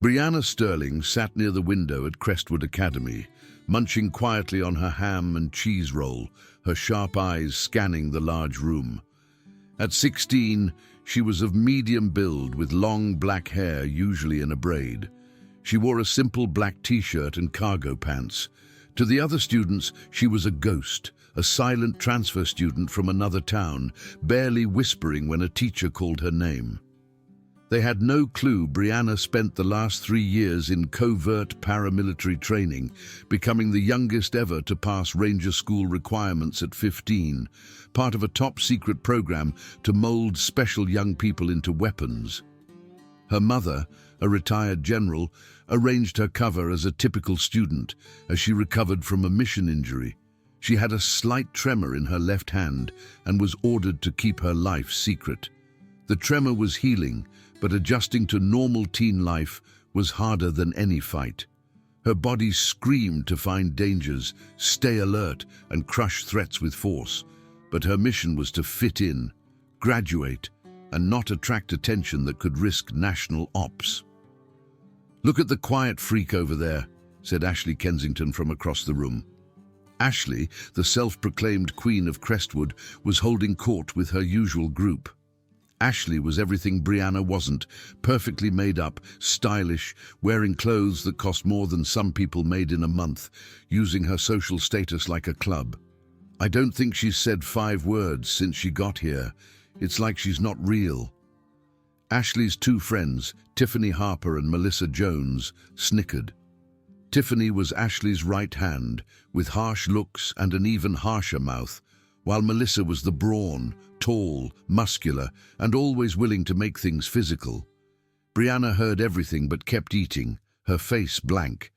Brianna Sterling sat near the window at Crestwood Academy, munching quietly on her ham and cheese roll, her sharp eyes scanning the large room. At 16, she was of medium build with long black hair, usually in a braid. She wore a simple black t-shirt and cargo pants. To the other students, she was a ghost, a silent transfer student from another town, barely whispering when a teacher called her name. They had no clue Brianna spent the last 3 years in covert paramilitary training, becoming the youngest ever to pass Ranger School requirements at 15, part of a top-secret program to mold special young people into weapons. Her mother, a retired general, arranged her cover as a typical student as she recovered from a mission injury. She had a slight tremor in her left hand and was ordered to keep her life secret. The tremor was healing, but adjusting to normal teen life was harder than any fight. Her body screamed to find dangers, stay alert, and crush threats with force. But her mission was to fit in, graduate, and not attract attention that could risk national ops. "Look at the quiet freak over there," said Ashley Kensington from across the room. Ashley, the self-proclaimed queen of Crestwood, was holding court with her usual group. Ashley was everything Brianna wasn't, perfectly made up, stylish, wearing clothes that cost more than some people made in a month, using her social status like a club. "I don't think she's said 5 words since she got here. It's like she's not real." Ashley's 2 friends, Tiffany Harper and Melissa Jones, snickered. Tiffany was Ashley's right hand, with harsh looks and an even harsher mouth, while Melissa was the brawn, tall, muscular, and always willing to make things physical. Brianna heard everything but kept eating, her face blank.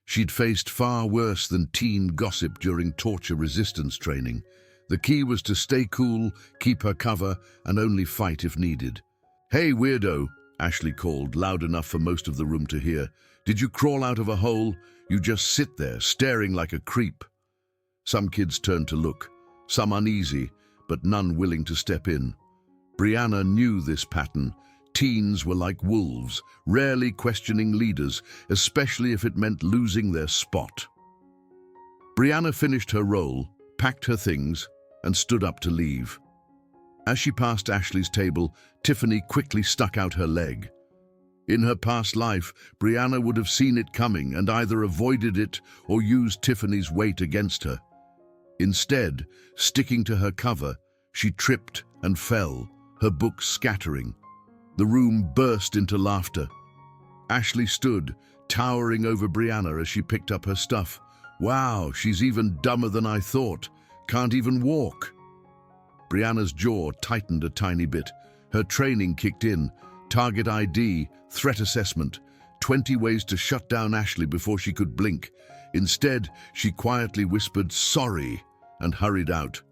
She'd faced far worse than teen gossip during torture resistance training. The key was to stay cool, keep her cover, and only fight if needed. "Hey, weirdo," Ashley called, loud enough for most of the room to hear. "Did you crawl out of a hole? You just sit there, staring like a creep." Some kids turned to look, some uneasy, but none willing to step in. Brianna knew this pattern. Teens were like wolves, rarely questioning leaders, especially if it meant losing their spot. Brianna finished her roll, packed her things, and stood up to leave. As she passed Ashley's table, Tiffany quickly stuck out her leg. In her past life, Brianna would have seen it coming and either avoided it or used Tiffany's weight against her. Instead, sticking to her cover, she tripped and fell, her books scattering. The room burst into laughter. Ashley stood, towering over Brianna as she picked up her stuff. "Wow, she's even dumber than I thought. Can't even walk." Brianna's jaw tightened a tiny bit. Her training kicked in. Target ID, threat assessment, 20 ways to shut down Ashley before she could blink. Instead, she quietly whispered, "Sorry," and hurried out.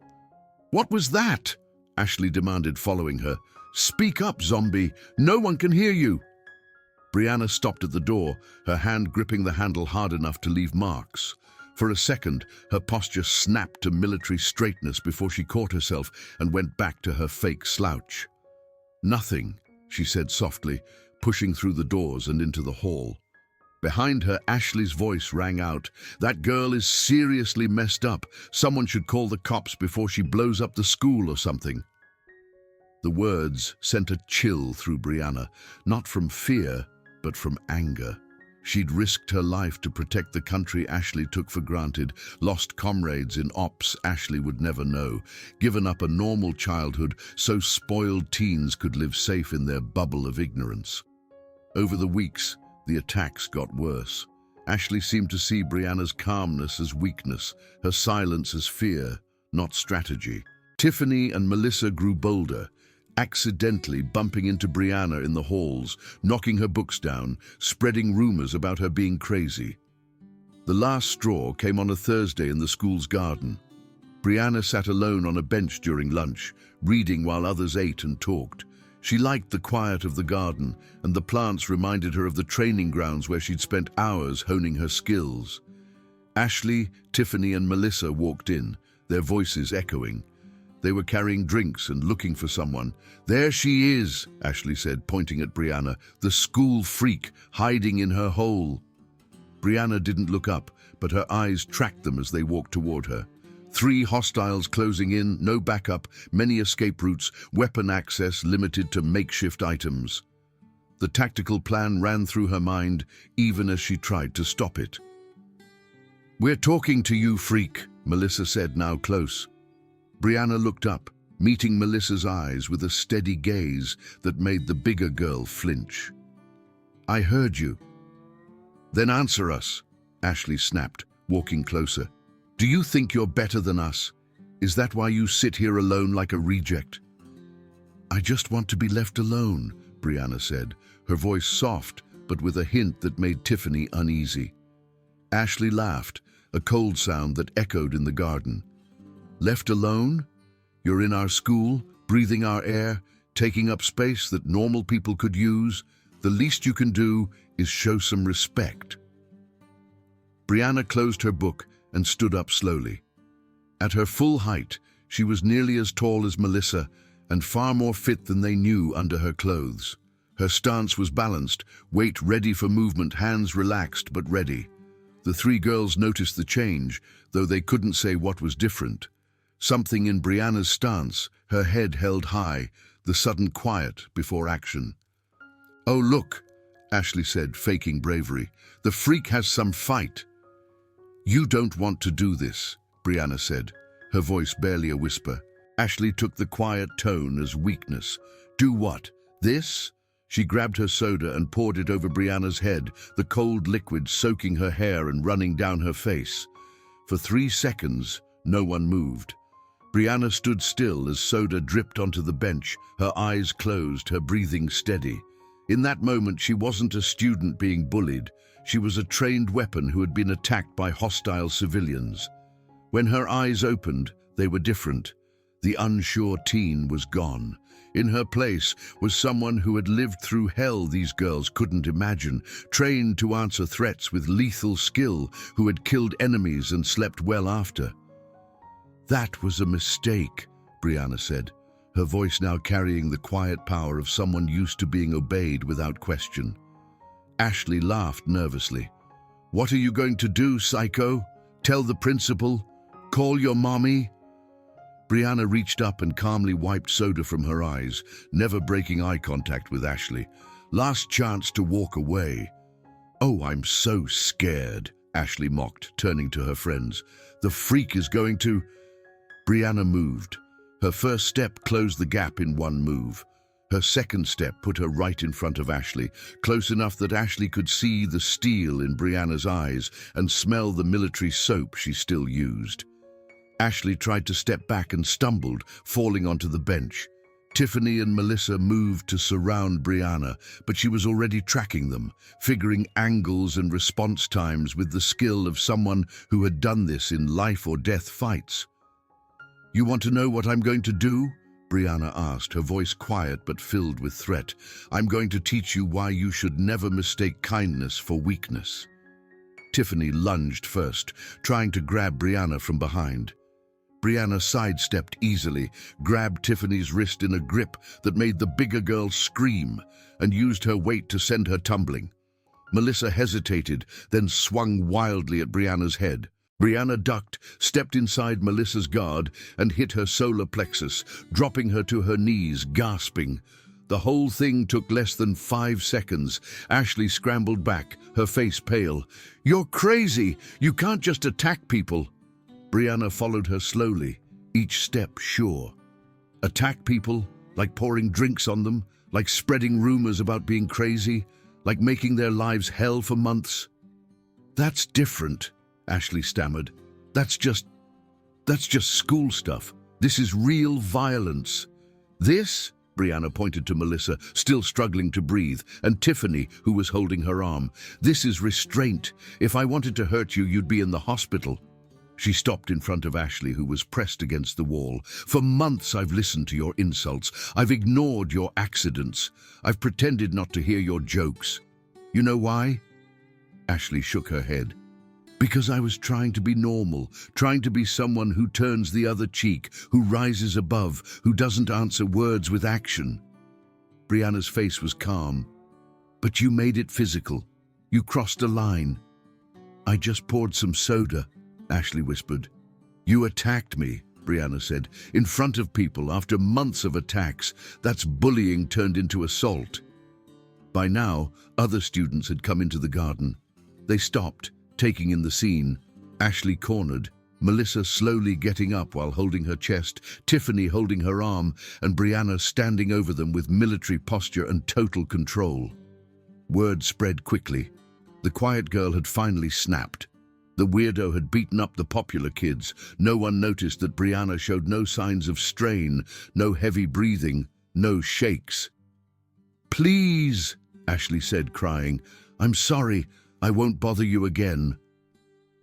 "What was that?" Ashley demanded, following her. "Speak up, zombie. No one can hear you." Brianna stopped at the door, her hand gripping the handle hard enough to leave marks. For a second, her posture snapped to military straightness before she caught herself and went back to her fake slouch. "Nothing," she said softly, pushing through the doors and into the hall. Behind her, Ashley's voice rang out. "That girl is seriously messed up. Someone should call the cops before she blows up the school or something." The words sent a chill through Brianna, not from fear, but from anger. She'd risked her life to protect the country Ashley took for granted, lost comrades in ops Ashley would never know, given up a normal childhood so spoiled teens could live safe in their bubble of ignorance. Over the weeks, the attacks got worse. Ashley seemed to see Brianna's calmness as weakness, her silence as fear, not strategy. Tiffany and Melissa grew bolder, accidentally bumping into Brianna in the halls, knocking her books down, spreading rumors about her being crazy. The last straw came on a Thursday in the school's garden. Brianna sat alone on a bench during lunch, reading while others ate and talked. She liked the quiet of the garden, and the plants reminded her of the training grounds where she'd spent hours honing her skills. Ashley, Tiffany, and Melissa walked in, their voices echoing. They were carrying drinks and looking for someone. "There she is," Ashley said, pointing at Brianna, "the school freak, hiding in her hole." Brianna didn't look up, but her eyes tracked them as they walked toward her. 3 hostiles closing in, no backup, many escape routes, weapon access limited to makeshift items. The tactical plan ran through her mind, even as she tried to stop it. "We're talking to you, freak," Melissa said, now close. Brianna looked up, meeting Melissa's eyes with a steady gaze that made the bigger girl flinch. "I heard you." "Then answer us," Ashley snapped, walking closer. "Do you think you're better than us? Is that why you sit here alone like a reject?" "I just want to be left alone," Brianna said, her voice soft but with a hint that made Tiffany uneasy. Ashley laughed, a cold sound that echoed in the garden. "Left alone? You're in our school, breathing our air, taking up space that normal people could use. The least you can do is show some respect." Brianna closed her book and stood up slowly. At her full height, she was nearly as tall as Melissa and far more fit than they knew under her clothes. Her stance was balanced, weight ready for movement, hands relaxed but ready. The 3 girls noticed the change, though they couldn't say what was different. Something in Brianna's stance, her head held high, the sudden quiet before action. "Oh, look," Ashley said, faking bravery. "The freak has some fight." "You don't want to do this," Brianna said, her voice barely a whisper. Ashley took the quiet tone as weakness. "Do what? This?" She grabbed her soda and poured it over Brianna's head, the cold liquid soaking her hair and running down her face. For 3 seconds, no one moved. Brianna stood still as soda dripped onto the bench, her eyes closed, her breathing steady. In that moment, she wasn't a student being bullied. She was a trained weapon who had been attacked by hostile civilians. When her eyes opened, they were different. The unsure teen was gone. In her place was someone who had lived through hell these girls couldn't imagine, trained to answer threats with lethal skill, who had killed enemies and slept well after. "That was a mistake," Brianna said, her voice now carrying the quiet power of someone used to being obeyed without question. Ashley laughed nervously. "What are you going to do, psycho? Tell the principal? Call your mommy?" Brianna reached up and calmly wiped soda from her eyes, never breaking eye contact with Ashley. Last chance to walk away. "Oh, I'm so scared," Ashley mocked, turning to her friends. "The freak is going to—" Brianna moved. Her first step closed the gap in one move. Her second step put her right in front of Ashley, close enough that Ashley could see the steel in Brianna's eyes and smell the military soap she still used. Ashley tried to step back and stumbled, falling onto the bench. Tiffany and Melissa moved to surround Brianna, but she was already tracking them, figuring angles and response times with the skill of someone who had done this in life-or-death fights. "You want to know what I'm going to do?" Brianna asked, her voice quiet but filled with threat. "I'm going to teach you why you should never mistake kindness for weakness." Tiffany lunged first, trying to grab Brianna from behind. Brianna sidestepped easily, grabbed Tiffany's wrist in a grip that made the bigger girl scream, and used her weight to send her tumbling. Melissa hesitated, then swung wildly at Brianna's head. Brianna ducked, stepped inside Melissa's guard, and hit her solar plexus, dropping her to her knees, gasping. The whole thing took less than 5 seconds. Ashley scrambled back, her face pale. "You're crazy! You can't just attack people!" Brianna followed her slowly, each step sure. Attack people, like pouring drinks on them, like spreading rumors about being crazy, like making their lives hell for months. "That's different," Ashley stammered. That's just school stuff. This is real violence." "This?" Brianna pointed to Melissa, still struggling to breathe, and Tiffany, who was holding her arm. "This is restraint. If I wanted to hurt you, you'd be in the hospital." She stopped in front of Ashley, who was pressed against the wall. "For months I've listened to your insults. I've ignored your accidents. I've pretended not to hear your jokes. You know why?" Ashley shook her head. Because I was trying to be normal, trying to be someone who turns the other cheek, who rises above, who doesn't answer words with action. Brianna's face was calm. But you made it physical. You crossed a line. I just poured some soda, Ashley whispered. You attacked me, Brianna said, in front of people after months of attacks. That's bullying turned into assault. By now, other students had come into the garden. They stopped, taking in the scene. Ashley cornered, Melissa slowly getting up while holding her chest, Tiffany holding her arm, and Brianna standing over them with military posture and total control. Word spread quickly. The quiet girl had finally snapped. The weirdo had beaten up the popular kids. No one noticed that Brianna showed no signs of strain, no heavy breathing, no shakes. Please, Ashley said, crying. I'm sorry. I won't bother you again.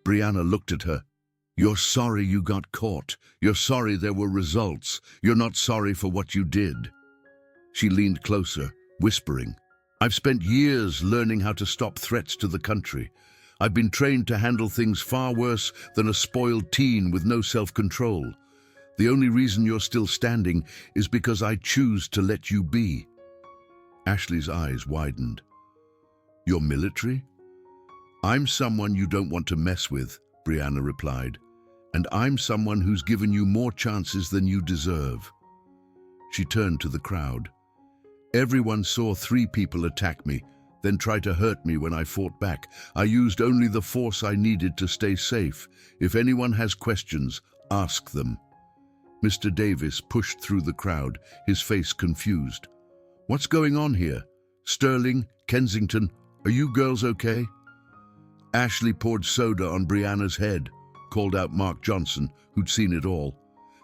Brianna looked at her. You're sorry you got caught. You're sorry there were results. You're not sorry for what you did. She leaned closer, whispering. I've spent years learning how to stop threats to the country. I've been trained to handle things far worse than a spoiled teen with no self-control. The only reason you're still standing is because I choose to let you be. Ashley's eyes widened. You're military? I'm someone you don't want to mess with, Brianna replied. And I'm someone who's given you more chances than you deserve. She turned to the crowd. Everyone saw 3 people attack me, then try to hurt me when I fought back. I used only the force I needed to stay safe. If anyone has questions, ask them. Mr. Davis pushed through the crowd, his face confused. What's going on here? Sterling, Kensington, are you girls okay? Ashley poured soda on Brianna's head, called out Mark Johnson, who'd seen it all.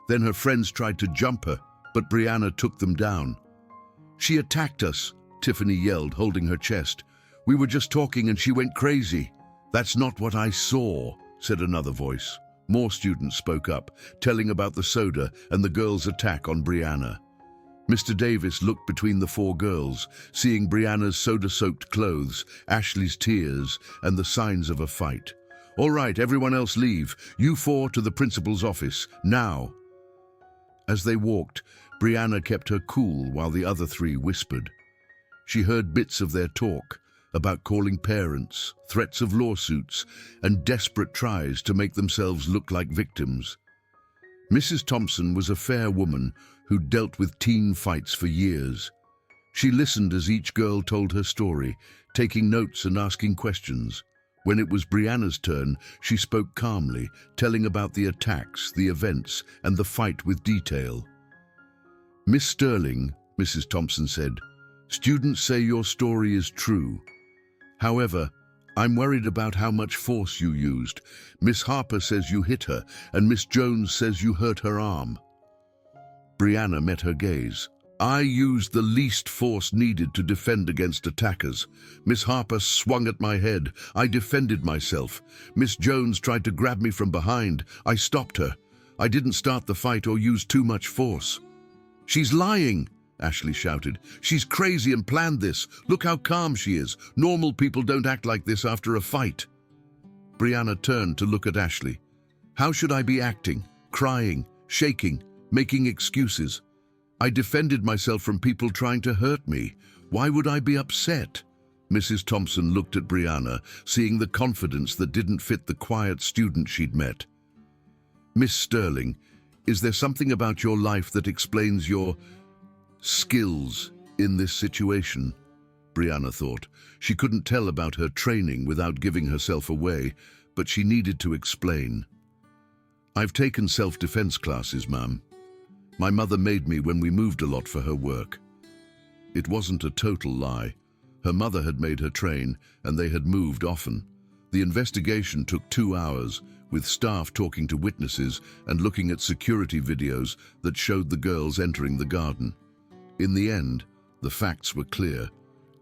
Then her friends tried to jump her, but Brianna took them down. She attacked us, Tiffany yelled, holding her chest. We were just talking and she went crazy. That's not what I saw, said another voice. More students spoke up, telling about the soda and the girls' attack on Brianna. Mr. Davis looked between the 4 girls, seeing Brianna's soda-soaked clothes, Ashley's tears, and the signs of a fight. All right, everyone else leave. You 4 to the principal's office, now. As they walked, Brianna kept her cool while the other 3 whispered. She heard bits of their talk about calling parents, threats of lawsuits, and desperate tries to make themselves look like victims. Mrs. Thompson was a fair woman who'd dealt with teen fights for years. She listened as each girl told her story, taking notes and asking questions. When it was Brianna's turn, she spoke calmly, telling about the attacks, the events, and the fight with detail. Miss Sterling, Mrs. Thompson said, students say your story is true. However, I'm worried about how much force you used. Miss Harper says you hit her, and Miss Jones says you hurt her arm. Brianna met her gaze. I used the least force needed to defend against attackers. Miss Harper swung at my head. I defended myself. Miss Jones tried to grab me from behind. I stopped her. I didn't start the fight or use too much force. She's lying, Ashley shouted. She's crazy and planned this. Look how calm she is. Normal people don't act like this after a fight. Brianna turned to look at Ashley. How should I be acting? Crying, shaking, making excuses? I defended myself from people trying to hurt me. Why would I be upset? Mrs. Thompson looked at Brianna, seeing the confidence that didn't fit the quiet student she'd met. Miss Sterling, is there something about your life that explains your skills in this situation? Brianna thought. She couldn't tell about her training without giving herself away, but she needed to explain. I've taken self-defense classes, ma'am. My mother made me when we moved a lot for her work. It wasn't a total lie. Her mother had made her train, and they had moved often. The investigation took 2 hours, with staff talking to witnesses and looking at security videos that showed the girls entering the garden. In the end, the facts were clear.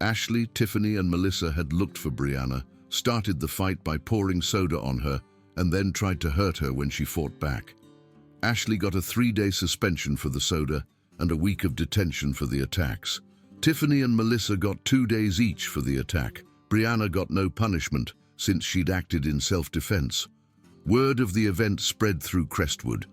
Ashley, Tiffany, and Melissa had looked for Brianna, started the fight by pouring soda on her, and then tried to hurt her when she fought back. Ashley got a 3-day suspension for the soda and a week of detention for the attacks. Tiffany and Melissa got 2 days each for the attack, Brianna got no punishment since she'd acted in self-defense. Word of the event spread through Crestwood.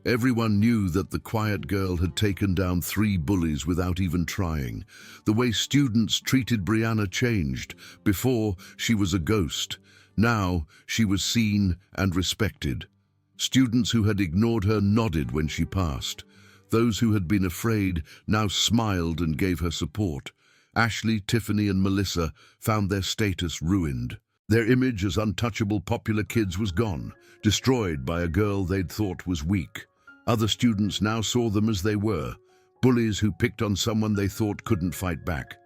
Everyone knew that the quiet girl had taken down 3 bullies without even trying. The way students treated Brianna changed. Before, she was a ghost. Now, she was seen and respected. Students who had ignored her nodded when she passed. Those who had been afraid now smiled and gave her support. Ashley, Tiffany, and Melissa found their status ruined. Their image as untouchable popular kids was gone, destroyed by a girl they'd thought was weak. Other students now saw them as they were, bullies who picked on someone they thought couldn't fight back.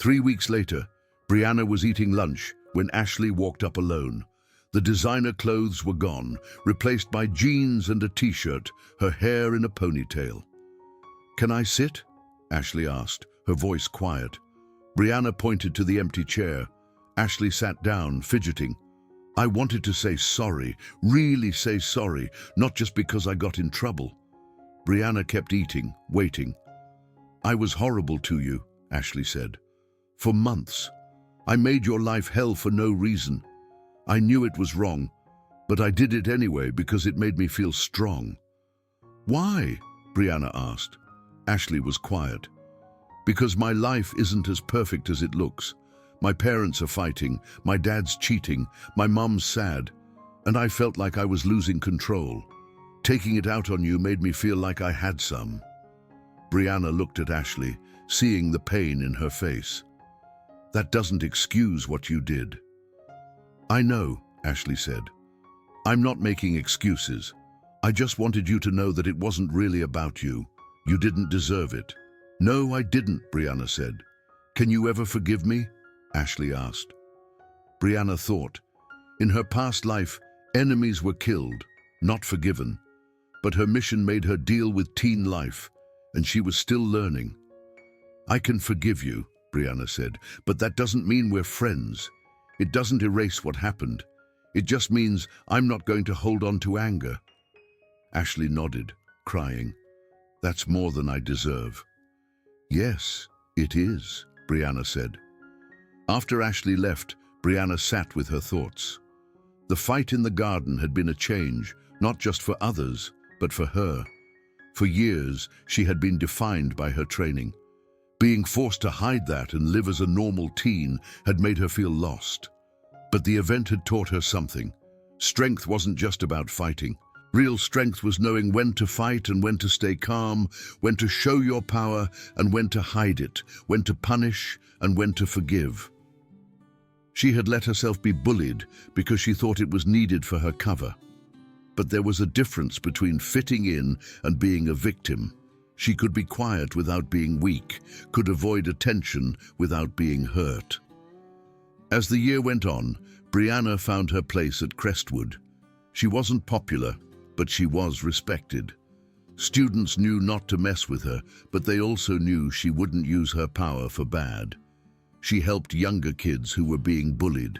3 weeks later, Brianna was eating lunch when Ashley walked up alone. The designer clothes were gone, replaced by jeans and a t-shirt, her hair in a ponytail. "Can I sit?" Ashley asked, her voice quiet. Brianna pointed to the empty chair. Ashley sat down, fidgeting. "I wanted to say sorry, really say sorry, not just because I got in trouble." Brianna kept eating, waiting. "I was horrible to you," Ashley said. "For months. I made your life hell for no reason. I knew it was wrong, but I did it anyway because it made me feel strong." "Why?" Brianna asked. Ashley was quiet. "Because my life isn't as perfect as it looks. My parents are fighting, my dad's cheating, my mum's sad, and I felt like I was losing control. Taking it out on you made me feel like I had some." Brianna looked at Ashley, seeing the pain in her face. "That doesn't excuse what you did." "I know," Ashley said. "I'm not making excuses. I just wanted you to know that it wasn't really about you. You didn't deserve it." "No, I didn't," Brianna said. "Can you ever forgive me?" Ashley asked. Brianna thought. In her past life, enemies were killed, not forgiven. But her mission made her deal with teen life, and she was still learning. "I can forgive you," Brianna said, "but that doesn't mean we're friends. It doesn't erase what happened. It just means I'm not going to hold on to anger." Ashley nodded, crying. "That's more than I deserve." "Yes, it is," Brianna said. After Ashley left, Brianna sat with her thoughts. The fight in the garden had been a change, not just for others, but for her. For years, she had been defined by her training. Being forced to hide that and live as a normal teen had made her feel lost. But the event had taught her something. Strength wasn't just about fighting. Real strength was knowing when to fight and when to stay calm, when to show your power and when to hide it, when to punish and when to forgive. She had let herself be bullied because she thought it was needed for her cover. But there was a difference between fitting in and being a victim. She could be quiet without being weak, could avoid attention without being hurt. As the year went on, Brianna found her place at Crestwood. She wasn't popular, but she was respected. Students knew not to mess with her, but they also knew she wouldn't use her power for bad. She helped younger kids who were being bullied,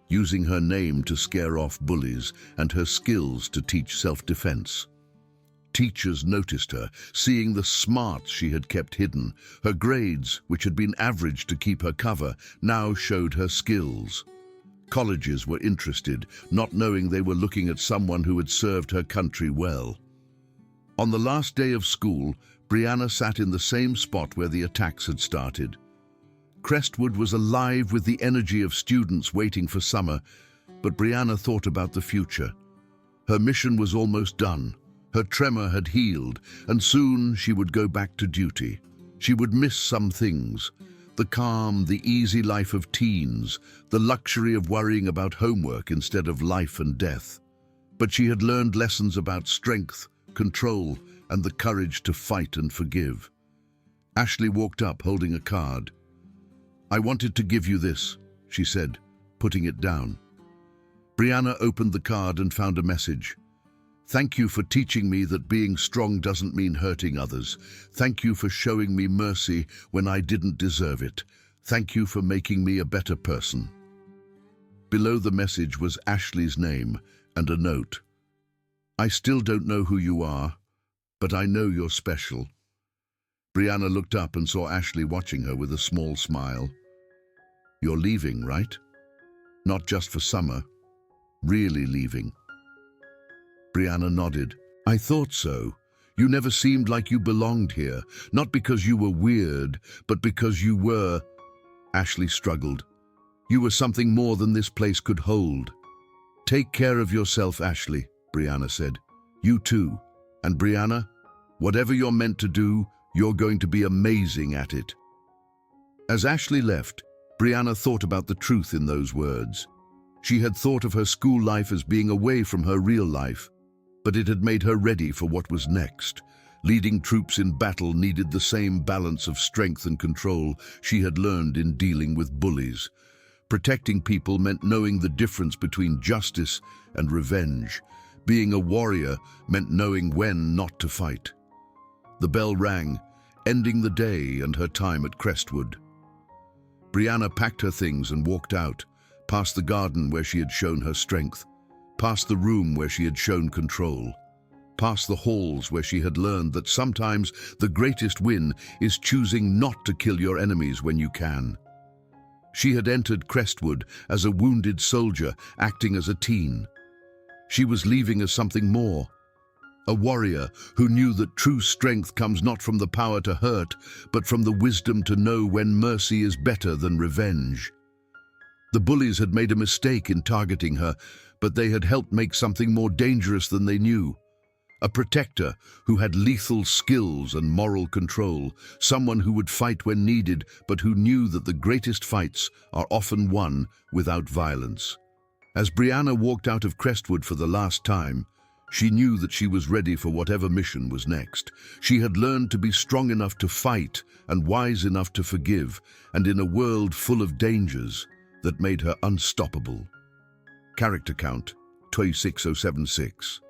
using her name to scare off bullies and her skills to teach self-defense. Teachers noticed her, seeing the smarts she had kept hidden. Her grades, which had been average to keep her cover, now showed her skills. Colleges were interested, not knowing they were looking at someone who had served her country well. On the last day of school, Brianna sat in the same spot where the attacks had started. Crestwood was alive with the energy of students waiting for summer, but Brianna thought about the future. Her mission was almost done. Her tremor had healed, and soon she would go back to duty. She would miss some things: the calm, the easy life of teens, the luxury of worrying about homework instead of life and death. But she had learned lessons about strength, control, and the courage to fight and forgive. Ashley walked up holding a card. "I wanted to give you this," she said, putting it down. Brianna opened the card and found a message. "Thank you for teaching me that being strong doesn't mean hurting others. Thank you for showing me mercy when I didn't deserve it. Thank you for making me a better person." Below the message was Ashley's name and a note. "I still don't know who you are, but I know you're special." Brianna looked up and saw Ashley watching her with a small smile. You're leaving, right? Not just for summer. Really leaving. Brianna nodded. I thought so. You never seemed like you belonged here, not because you were weird, but because you were... Ashley struggled. You were something more than this place could hold. Take care of yourself, Ashley, Brianna said. You too. And Brianna, whatever you're meant to do, you're going to be amazing at it. As Ashley left, Brianna thought about the truth in those words. She had thought of her school life as being away from her real life, but it had made her ready for what was next. Leading troops in battle needed the same balance of strength and control she had learned in dealing with bullies. Protecting people meant knowing the difference between justice and revenge. Being a warrior meant knowing when not to fight. The bell rang, ending the day and her time at Crestwood. Brianna packed her things and walked out, past the garden where she had shown her strength, past the room where she had shown control, past the halls where she had learned that sometimes the greatest win is choosing not to kill your enemies when you can. She had entered Crestwood as a wounded soldier acting as a teen. She was leaving as something more, a warrior who knew that true strength comes not from the power to hurt, but from the wisdom to know when mercy is better than revenge. The bullies had made a mistake in targeting her, but they had helped make something more dangerous than they knew. A protector who had lethal skills and moral control, someone who would fight when needed, but who knew that the greatest fights are often won without violence. As Brianna walked out of Crestwood for the last time, she knew that she was ready for whatever mission was next. She had learned to be strong enough to fight and wise enough to forgive, and in a world full of dangers that made her unstoppable. Character count, 26076.